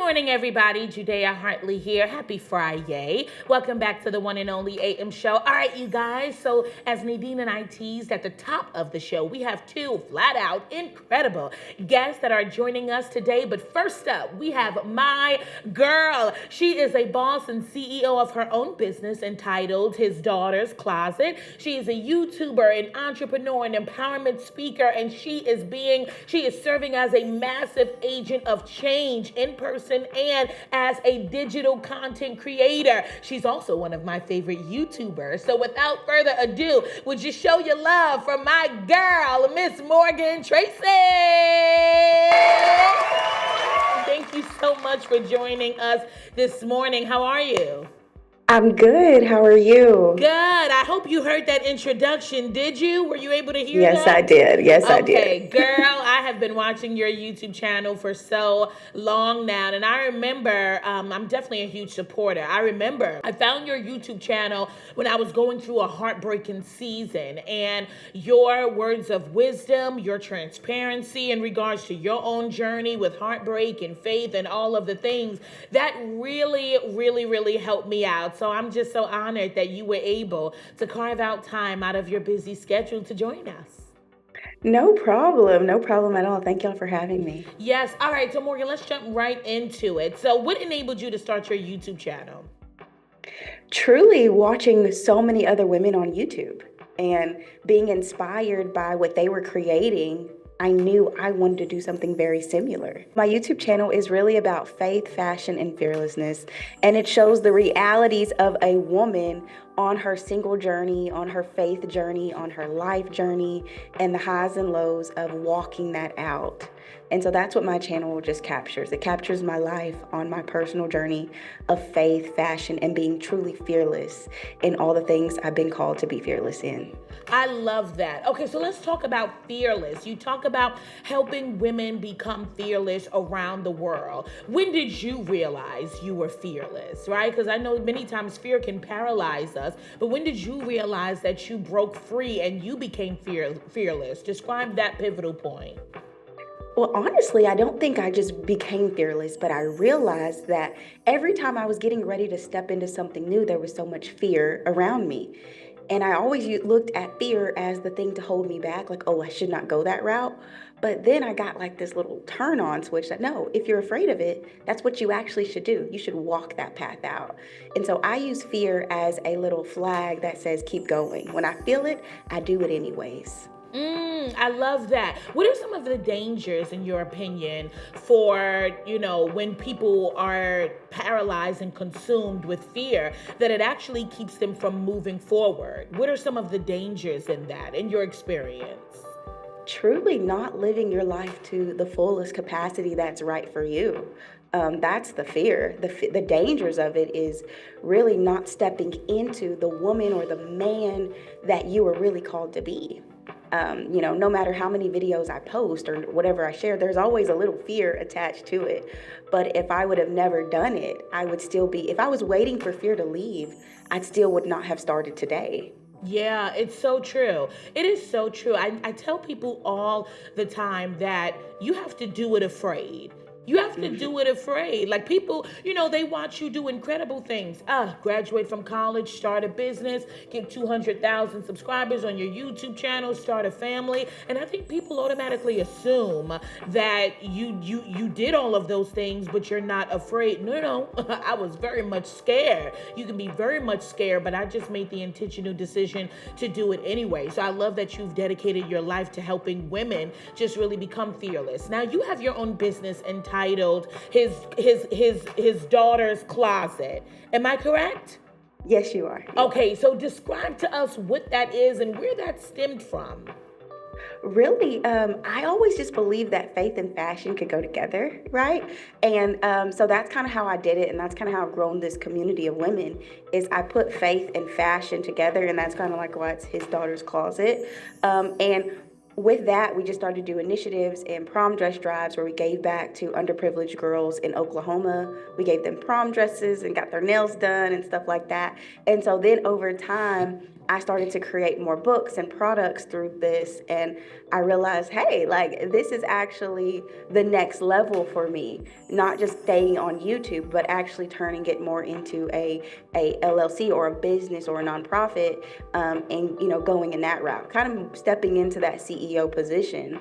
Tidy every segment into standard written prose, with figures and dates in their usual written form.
morning, everybody. Judea Hartley here. Happy Friday. Welcome back to the one and only AM show. All right, you guys. So, as Nadine and I teased at the top of the show, we have two flat out incredible guests that are joining us today. But first up, we have my girl. She is a boss and CEO of her own business entitled His Daughter's Closet. She is a YouTuber, an entrepreneur, an empowerment speaker, and she is serving as a massive agent of change in person and as a digital content creator. She's also one of my favorite YouTubers. So without further ado, would you show your love for my girl, Miss Morgan Tracy? Thank you so much for joining us this morning. How are you? I'm good. How are you? Good. I hope you heard that introduction. Did you? Were you able to hear Yes, that? I did. Yes, I Okay, did. girl, I have been watching your YouTube channel for so long now. And I remember, I'm definitely a huge supporter. I remember I found your YouTube channel when I was going through a heartbreaking season. And your words of wisdom, your transparency in regards to your own journey with heartbreak and faith and all of the things, that really helped me out. So I'm just so honored that you were able to carve out time out of your busy schedule to join us. No problem. No problem at all. Thank y'all for having me. Yes. All right. So, Morgan, let's jump right into it. So, what enabled you to start your YouTube channel? Truly watching so many other women on YouTube and being inspired by what they were creating, I knew I wanted to do something very similar. My YouTube channel is really about faith, fashion, and fearlessness, and it shows the realities of a woman on her single journey, on her faith journey, on her life journey, and the highs and lows of walking that out. And so that's what my channel just captures. It captures my life on my personal journey of faith, fashion, and being truly fearless in all the things I've been called to be fearless in. I love that. Okay, so let's talk about fearless. You talk about helping women become fearless around the world. When did you realize you were fearless, right? Because I know many times fear can paralyze us, but when did you realize that you broke free and you became fearless? Describe that pivotal point. Well, honestly, I don't think I just became fearless, but I realized that every time I was getting ready to step into something new, there was so much fear around me. And I always looked at fear as the thing to hold me back, like, oh, I should not go that route. But then I got like this little turn on switch that no, if you're afraid of it, that's what you actually should do. You should walk that path out. And so I use fear as a little flag that says, keep going. When I feel it, I do it anyways. I love that. What are some of the dangers, in your opinion, for, when people are paralyzed and consumed with fear, that it actually keeps them from moving forward? What are some of the dangers in that, in your experience? Truly not living your life to the fullest capacity that's right for you. That's the fear. The dangers of it is really not stepping into the woman or the man that you were really called to be. No matter how many videos I post or whatever I share, there's always a little fear attached to it. But if I would have never done it, I would still be, if I was waiting for fear to leave, I still would not have started today. Yeah, it's so true. It is so true. I tell people all the time that you have to do it afraid. You have to do it afraid. Like people, they watch you do incredible things. Graduate from college, start a business, get 200,000 subscribers on your YouTube channel, start a family. And I think people automatically assume that you did all of those things, but you're not afraid. No, I was very much scared. You can be very much scared, but I just made the intentional decision to do it anyway. So I love that you've dedicated your life to helping women just really become fearless. Now you have your own business entitled his daughter's closet. Am I correct? Yes, you are. Okay, so describe to us what that is and where that stemmed from. Really, I always just believe that faith and fashion could go together, right? And so that's kind of how I did it, and that's kind of how I've grown this community of women. Is I put faith and fashion together, and that's kind of like why it's His Daughter's Closet. And with that, we just started to do initiatives and prom dress drives where we gave back to underprivileged girls in Oklahoma. We gave them prom dresses and got their nails done and stuff like that. And so then over time, I started to create more books and products through this, and I realized, hey, like this is actually the next level for me. Not just staying on YouTube, but actually turning it more into a LLC or a business or a nonprofit, and going in that route, kind of stepping into that CEO position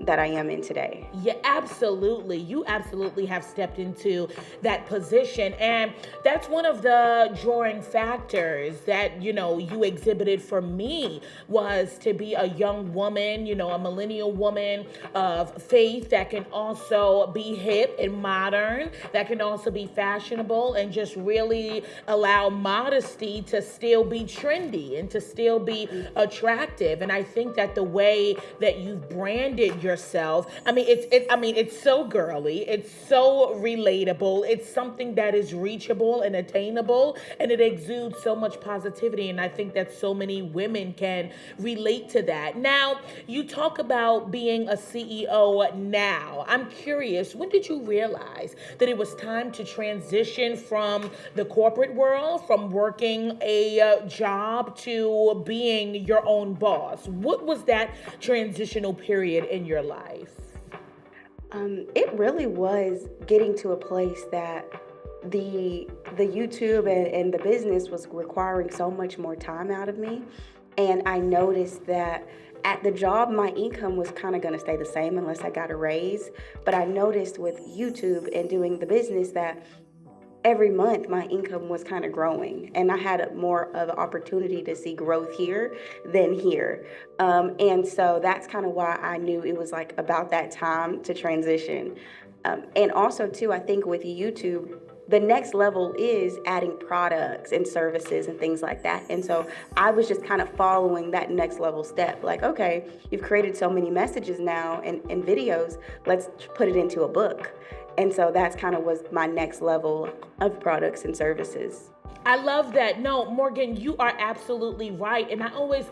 that I am in today. Yeah, absolutely. You absolutely have stepped into that position. And that's one of the drawing factors that, you exhibited for me was to be a young woman, a millennial woman of faith that can also be hip and modern, that can also be fashionable and just really allow modesty to still be trendy and to still be attractive. And I think that the way that you've branded yourself, it's so girly, it's so relatable, it's something that is reachable and attainable, and it exudes so much positivity. And I think that so many women can relate to that. Now, you talk about being a CEO now. I'm curious, when did you realize that it was time to transition from the corporate world, from working a job to being your own boss? What was that transitional period in your life? It really was getting to a place that the YouTube and the business was requiring so much more time out of me. And I noticed that at the job, my income was kind of going to stay the same unless I got a raise. But I noticed with YouTube and doing the business that every month my income was kind of growing, and I had more of an opportunity to see growth here than here. And so that's kind of why I knew it was like about that time to transition. And also too, I think with YouTube, the next level is adding products and services and things like that. And so I was just kind of following that next level step. Like, okay, you've created so many messages now and videos, let's put it into a book. And so that's kind of was my next level of products and services. I love that. No, Morgan, you are absolutely right. And I always,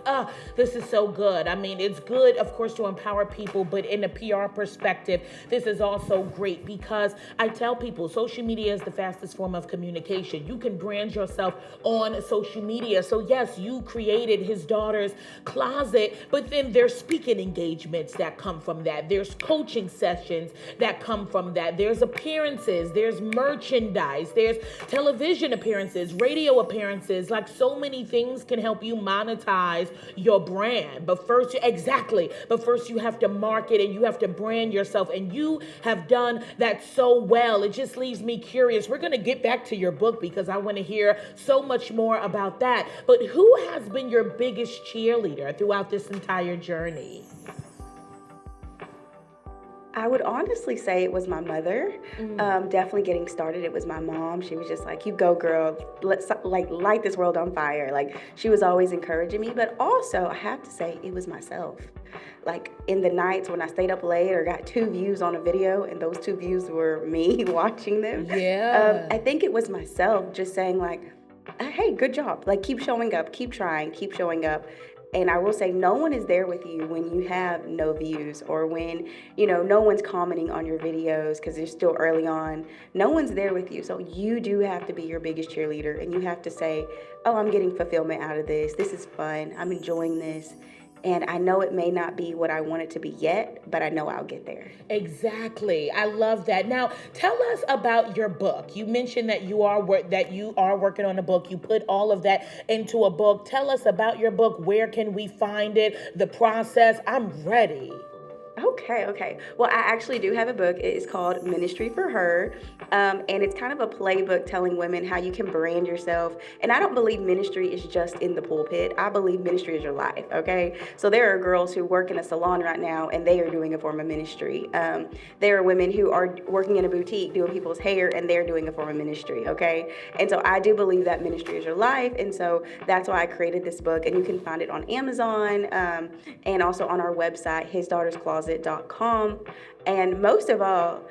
this is so good. I mean, it's good, of course, to empower people, but in a PR perspective, this is also great because I tell people social media is the fastest form of communication. You can brand yourself on social media. So yes, you created his daughter's closet, but then there's speaking engagements that come from that. There's coaching sessions that come from that. There's appearances, there's merchandise, there's television appearances, radio appearances. Like so many things can help you monetize your brand. But first, you have to market and you have to brand yourself. And you have done that so well. It just leaves me curious. We're going to get back to your book because I want to hear so much more about that. But who has been your biggest cheerleader throughout this entire journey? I would honestly say it was my mother. Definitely getting started, it was my mom. She was just like, "You go, girl. Let's like light this world on fire." Like she was always encouraging me. But also, I have to say, it was myself. Like in the nights when I stayed up late or got 2 views on a video, and those 2 views were me watching them. Yeah. I think it was myself just saying like, "Hey, good job. Like keep showing up, keep trying, keep showing up." And I will say, no one is there with you when you have no views or when, no one's commenting on your videos because they're still early on. No one's there with you. So you do have to be your biggest cheerleader and you have to say, oh, I'm getting fulfillment out of this. This is fun. I'm enjoying this. And I know it may not be what I want it to be yet, but I know I'll get there. Exactly. I love that. Now, tell us about your book. You mentioned that you are working on a book. You put all of that into a book. Tell us about your book. Where can we find it? The process. I'm ready. Okay. Well, I actually do have a book. It is called Ministry for Her. And it's kind of a playbook telling women how you can brand yourself. And I don't believe ministry is just in the pulpit. I believe ministry is your life, okay? So there are girls who work in a salon right now and they are doing a form of ministry. There are women who are working in a boutique doing people's hair and they're doing a form of ministry, okay? And so I do believe that ministry is your life. And so that's why I created this book. And you can find it on Amazon and also on our website, hisdaughterscloset.com. And most of all,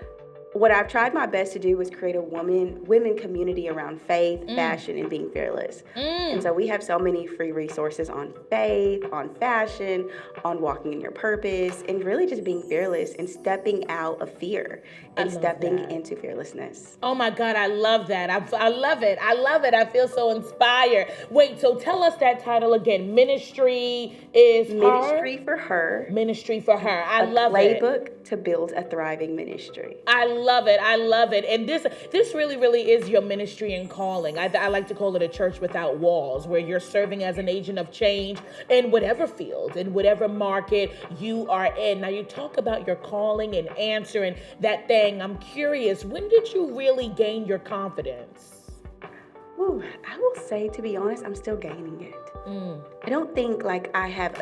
What I've tried my best to do is create a women community around faith, Mm, fashion, and being fearless. And so mm. we have so many free resources on faith, on fashion, on walking in your purpose, and really just being fearless and stepping out of fear I and love stepping that. into fearlessness. Oh my God, I love that. I love it. I love it. I feel so inspired. Wait, so tell us that title again. Ministry is her. Ministry for her, Ministry for her. I a love it. playbook to build a thriving ministry. I love it. I love it. And this really is your ministry and calling. I like to call it a church without walls, where you're serving as an agent of change in whatever field, in whatever market you are in. Now you talk about your calling and answering that thing. I'm curious, when did you really gain your confidence? Ooh, I will say, to be honest, I'm still gaining it. Mm, I don't think like I have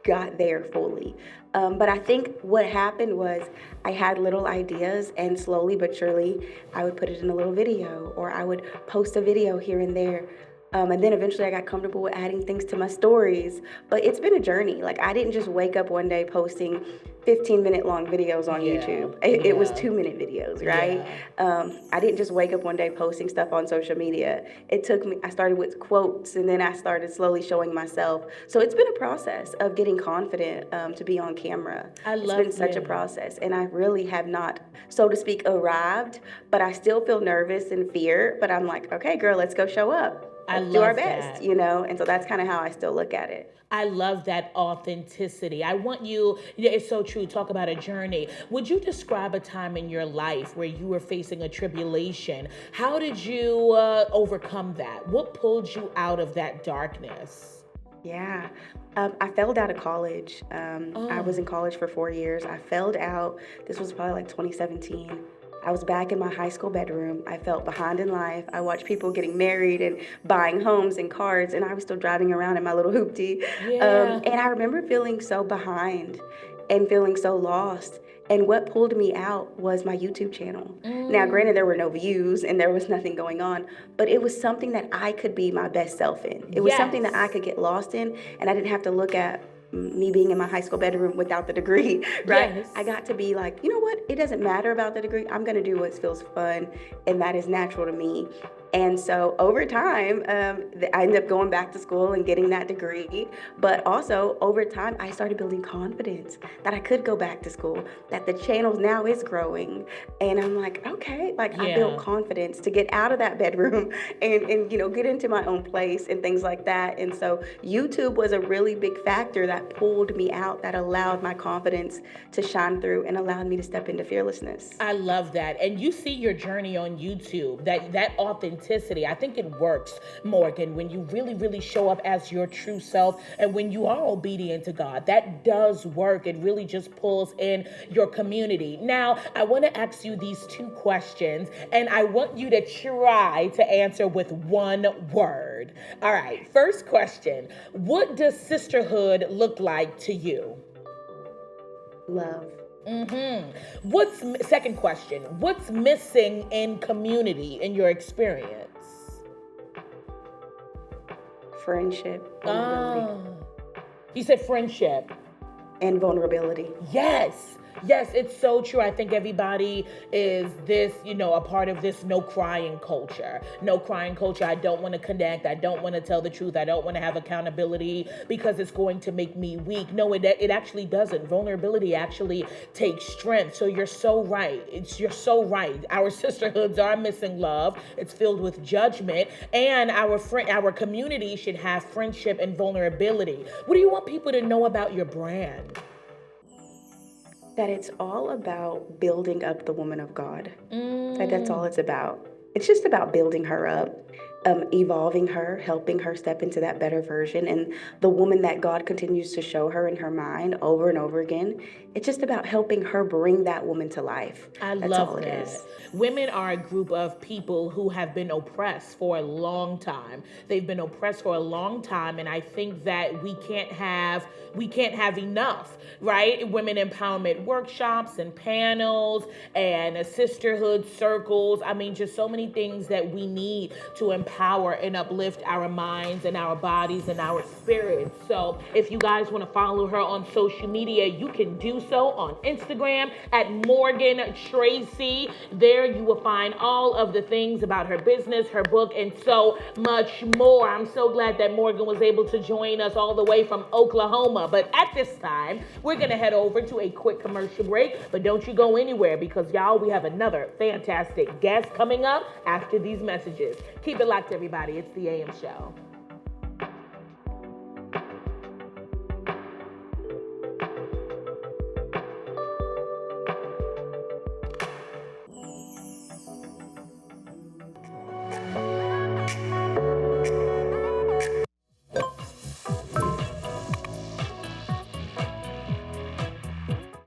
got there fully. But I think what happened was I had little ideas, and slowly but surely, I would put it in a little video, or I would post a video here and there. And then eventually I got comfortable with adding things to my stories. But it's been a journey. Like, I didn't just wake up one day posting 15-minute long videos on yeah, YouTube. It was yeah, 2-minute videos, right? yeah. I didn't just wake up one day posting stuff on social media. It took me, I started with quotes, and then I started slowly showing myself. So it's been a process of getting confident to be on camera. I It's been love, such a yeah. process. And I really have not, so to speak, arrived, but I still feel nervous and fear. But I'm like, okay, girl, let's go show up. I Let's do our love best, that. you know? And so that's kind of how I still look at it. I love that authenticity. I want you, yeah, it's so true. Talk about a journey. Would you describe a time in your life where you were facing a tribulation? How did you overcome that? What pulled you out of that darkness? Yeah. I failed out of college. I was in Oh, college for 4 years. I failed out. This was probably like 2017. I was back in my high school bedroom. I felt behind in life. I watched people getting married and buying homes and cars, and I was still driving around in my little hoopty. yeah. And I remember feeling so behind and feeling so lost. And what pulled me out was my YouTube channel. Now, granted, there Mm, were no views and there was nothing going on, but it was something that I could be my best self in. It was something that I yes. could get lost in, and I didn't have to look at me being in my high school bedroom without the degree, right? I Yes. got to be like, you know what? It doesn't matter about the degree. I'm going to do what feels fun, and that is natural to me. And so over time, I ended up going back to school and getting that degree. But also over time, I started building confidence that I could go back to school, that the channel now is growing. And I'm like, okay, like I built Yeah. confidence to get out of that bedroom and get into my own place and things like that. And so YouTube was a really big factor that pulled me out, that allowed my confidence to shine through and allowed me to step into fearlessness. I love that. And you see your journey on YouTube, that authenticity. I think it works, Morgan, when you really show up as your true self and when you are obedient to God. That does work. It really just pulls in your community. Now, I want to ask you these two questions and I want you to try to answer with one word. All right. First question. What does sisterhood look like to you? Love, Second question? What's missing in community in your experience? friendship, vulnerability, Ah, you said friendship. and vulnerability. Yes. Yes, it's so true. I think everybody is a part of this no crying culture. No crying culture. I don't want to connect. I don't want to tell the truth. I don't want to have accountability because it's going to make me weak. No, it actually doesn't. Vulnerability actually takes strength. So you're so right. You're so right. Our sisterhoods are missing love. It's filled with judgment, and our community should have friendship and vulnerability. What do you want people to know about your brand? That it's all about building up the woman of God. Like that's all Mm. it's about. It's just about building her up, evolving her, helping her step into that better version. And the woman that God continues to show her in her mind over and over again, it's just about helping her bring that woman to life. I That's all love it that. is. Women are a group of people who have been oppressed for a long time. They've been oppressed for a long time, and I think that we can't have enough, right? Women empowerment workshops and panels and sisterhood circles. I mean, just so many things that we need to empower empower and uplift our minds and our bodies and our spirits. So if you guys want to follow her on social media, you can do so on Instagram at Morgan Tracy. There you will find all of the things about her business, her book, and so much more. I'm so glad that Morgan was able to join us all the way from Oklahoma. But at this time, we're going to head over to a quick commercial break. But don't you go anywhere, because y'all, we have another fantastic guest coming up after these messages. Keep it locked, everybody. It's the AM Show.